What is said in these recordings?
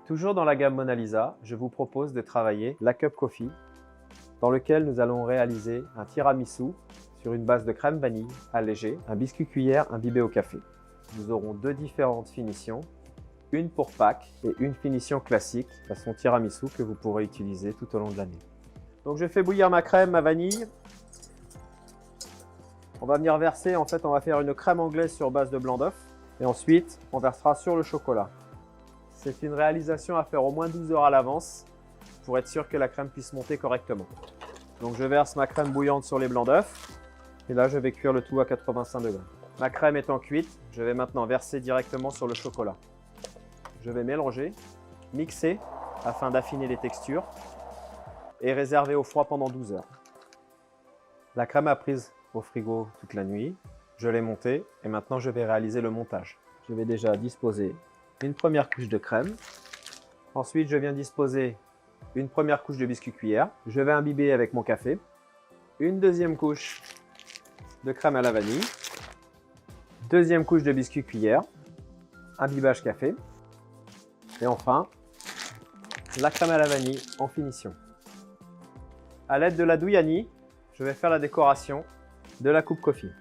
Toujours dans la gamme Mona Lisa, je vous propose de travailler la Cup Coffee, dans lequel nous allons réaliser un tiramisu sur une base de crème vanille allégée, un biscuit cuillère imbibé au café. Nous aurons deux différentes finitions, une pour Pâques et une finition classique, façon tiramisu, que vous pourrez utiliser tout au long de l'année. Donc je fais bouillir ma crème, ma vanille. On va venir verser, on va faire une crème anglaise sur base de blanc d'œuf. Et ensuite, on versera sur le chocolat. C'est une réalisation à faire au moins 12 heures à l'avance pour être sûr que la crème puisse monter correctement. Donc je verse ma crème bouillante sur les blancs d'œuf. Et là, je vais cuire le tout à 85 degrés. Ma crème étant cuite, je vais maintenant verser directement sur le chocolat. Je vais mélanger, mixer afin d'affiner les textures et réserver au froid pendant 12 heures. La crème a prise au frigo toute la nuit. Je l'ai montée et maintenant je vais réaliser le montage. Je vais déjà disposer une première couche de crème. Ensuite, je viens disposer une première couche de biscuit cuillère. Je vais imbiber avec mon café. Une deuxième couche de crème à la vanille. Deuxième couche de biscuit cuillère. Imbibage café. Et enfin, la crème à la vanille en finition. À l'aide de la douille Annie, je vais faire la décoration de la coupe coffee,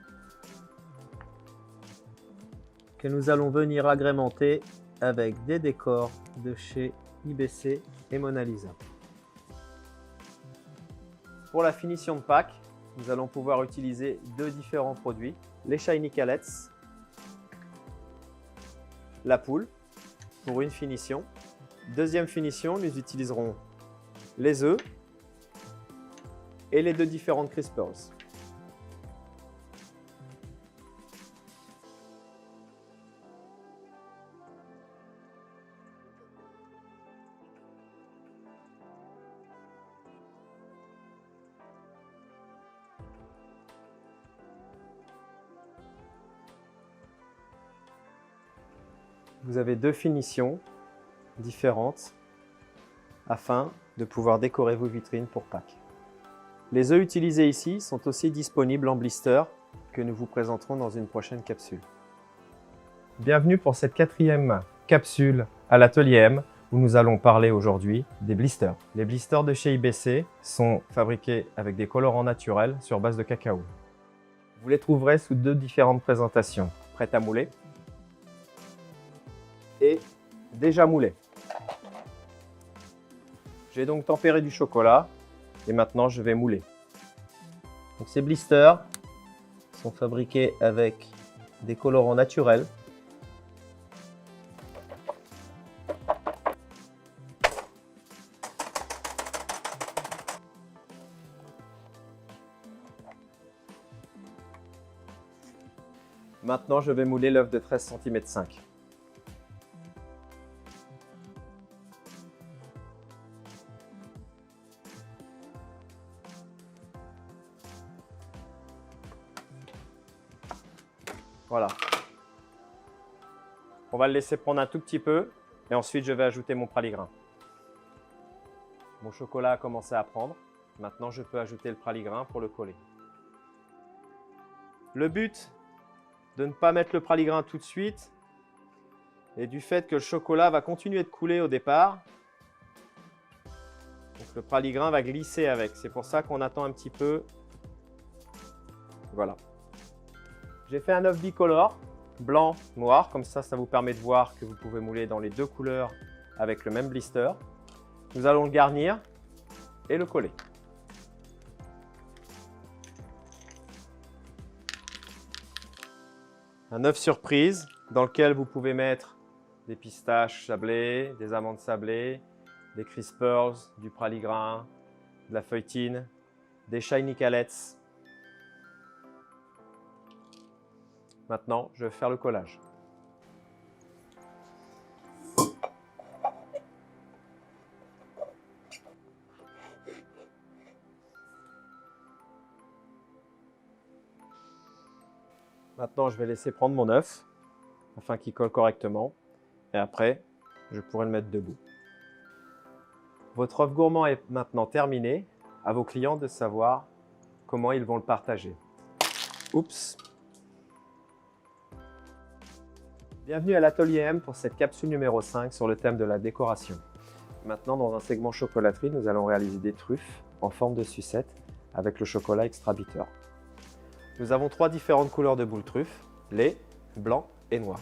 que nous allons venir agrémenter avec des décors de chez IBC et Mona Lisa. Pour la finition de Pâques, nous allons pouvoir utiliser deux différents produits, les Shiny Callets, la poule pour une finition. Deuxième finition, nous utiliserons les œufs et les deux différentes crispers. Vous avez deux finitions différentes afin de pouvoir décorer vos vitrines pour Pâques. Les œufs utilisés ici sont aussi disponibles en blister que nous vous présenterons dans une prochaine capsule. Bienvenue pour cette quatrième capsule à l'atelier M où nous allons parler aujourd'hui des blisters. Les blisters de chez IBC sont fabriqués avec des colorants naturels sur base de cacao. Vous les trouverez sous deux différentes présentations, prêtes à mouler et déjà moulés. J'ai donc tempéré du chocolat et maintenant je vais mouler. Donc ces blisters sont fabriqués avec des colorants naturels. Maintenant je vais mouler l'œuf de 13 cm 5. Voilà. On va le laisser prendre un tout petit peu et ensuite je vais ajouter mon praligrin. Mon chocolat a commencé à prendre. Maintenant je peux ajouter le praligrin pour le coller. Le but de ne pas mettre le praligrin tout de suite est du fait que le chocolat va continuer de couler au départ. Donc le praligrin va glisser avec. C'est pour ça qu'on attend un petit peu. Voilà. J'ai fait un œuf bicolore, blanc, noir, comme ça vous permet de voir que vous pouvez mouler dans les deux couleurs avec le même blister. Nous allons le garnir et le coller. Un œuf surprise dans lequel vous pouvez mettre des pistaches sablées, des amandes sablées, des crispers, du praligrin, de la feuilletine, des Shiny Callets. Maintenant, je vais faire le collage. Maintenant, je vais laisser prendre mon œuf afin qu'il colle correctement. Et après, je pourrai le mettre debout. Votre œuf gourmand est maintenant terminé. À vos clients de savoir comment ils vont le partager. Oups! Bienvenue à l'Atelier M pour cette capsule numéro 5 sur le thème de la décoration. Maintenant, dans un segment chocolaterie, nous allons réaliser des truffes en forme de sucette avec le chocolat extra bitter. Nous avons 3 différentes couleurs de boules truffes, lait, blanc et noir.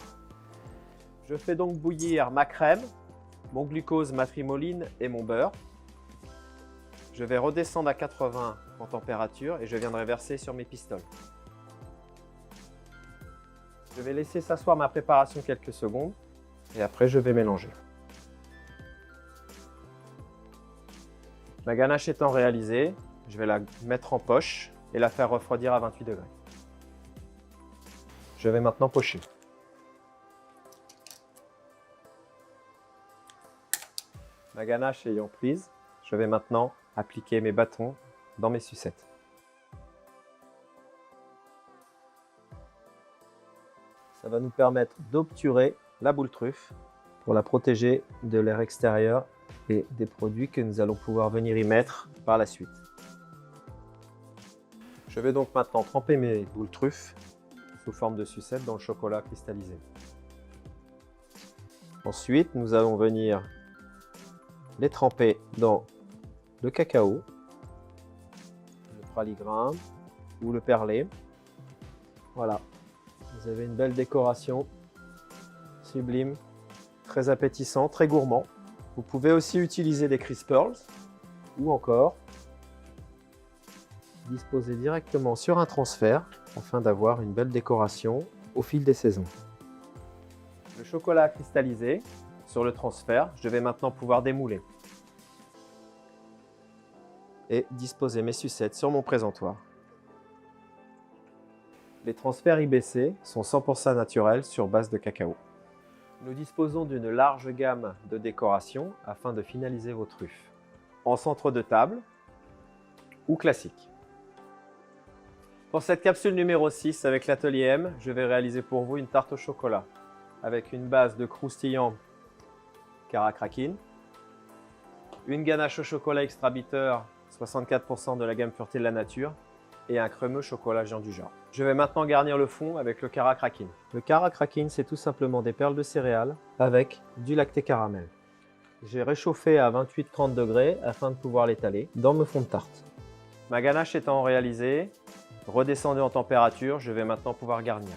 Je fais donc bouillir ma crème, mon glucose, ma trimoline et mon beurre. Je vais redescendre à 80 en température et je viendrai verser sur mes pistoles. Je vais laisser s'asseoir ma préparation quelques secondes et après je vais mélanger. Ma ganache étant réalisée, je vais la mettre en poche et la faire refroidir à 28 degrés. Je vais maintenant pocher. Ma ganache ayant prise, je vais maintenant appliquer mes bâtons dans mes sucettes. Ça va nous permettre d'obturer la boule truffe pour la protéger de l'air extérieur et des produits que nous allons pouvoir venir y mettre par la suite. Je vais donc maintenant tremper mes boules truffes sous forme de sucette dans le chocolat cristallisé. Ensuite, nous allons venir les tremper dans le cacao, le praligrain ou le perlé. Voilà, vous avez une belle décoration, sublime, très appétissant, très gourmand. Vous pouvez aussi utiliser des Crisp Pearls ou encore disposer directement sur un transfert afin d'avoir une belle décoration au fil des saisons. Le chocolat cristallisé sur le transfert, je vais maintenant pouvoir démouler et disposer mes sucettes sur mon présentoir. Les transferts IBC sont 100% naturels sur base de cacao. Nous disposons d'une large gamme de décorations afin de finaliser vos truffes, en centre de table ou classique. Pour cette capsule numéro 6 avec l'Atelier M, je vais réaliser pour vous une tarte au chocolat avec une base de croustillant Cara-Crakin, une ganache au chocolat extra bitter 64% de la gamme Pureté de la Nature et un crémeux chocolat Jean Dujardin. Je vais maintenant garnir le fond avec le Cara-Crakin. Le Cara-Crakin, c'est tout simplement des perles de céréales avec du lacté caramel. J'ai réchauffé à 28-30 degrés afin de pouvoir l'étaler dans mon fond de tarte. Ma ganache étant réalisée, redescendue en température, je vais maintenant pouvoir garnir.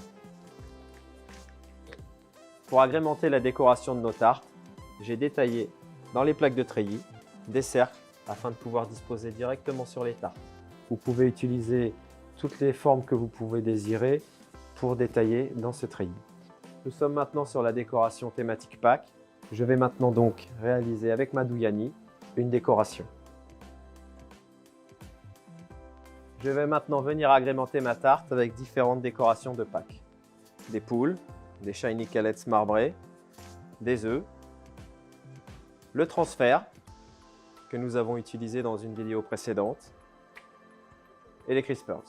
Pour agrémenter la décoration de nos tartes, j'ai détaillé dans les plaques de treillis des cercles afin de pouvoir disposer directement sur les tartes. Vous pouvez utiliser toutes les formes que vous pouvez désirer pour détailler dans ce treillis. Nous sommes maintenant sur la décoration thématique Pâques. Je vais maintenant donc réaliser avec ma Douyani une décoration. Je vais maintenant venir agrémenter ma tarte avec différentes décorations de Pâques. Des poules, des shiny callets marbrés, des œufs, le transfert que nous avons utilisé dans une vidéo précédente et les Crisp Pearls.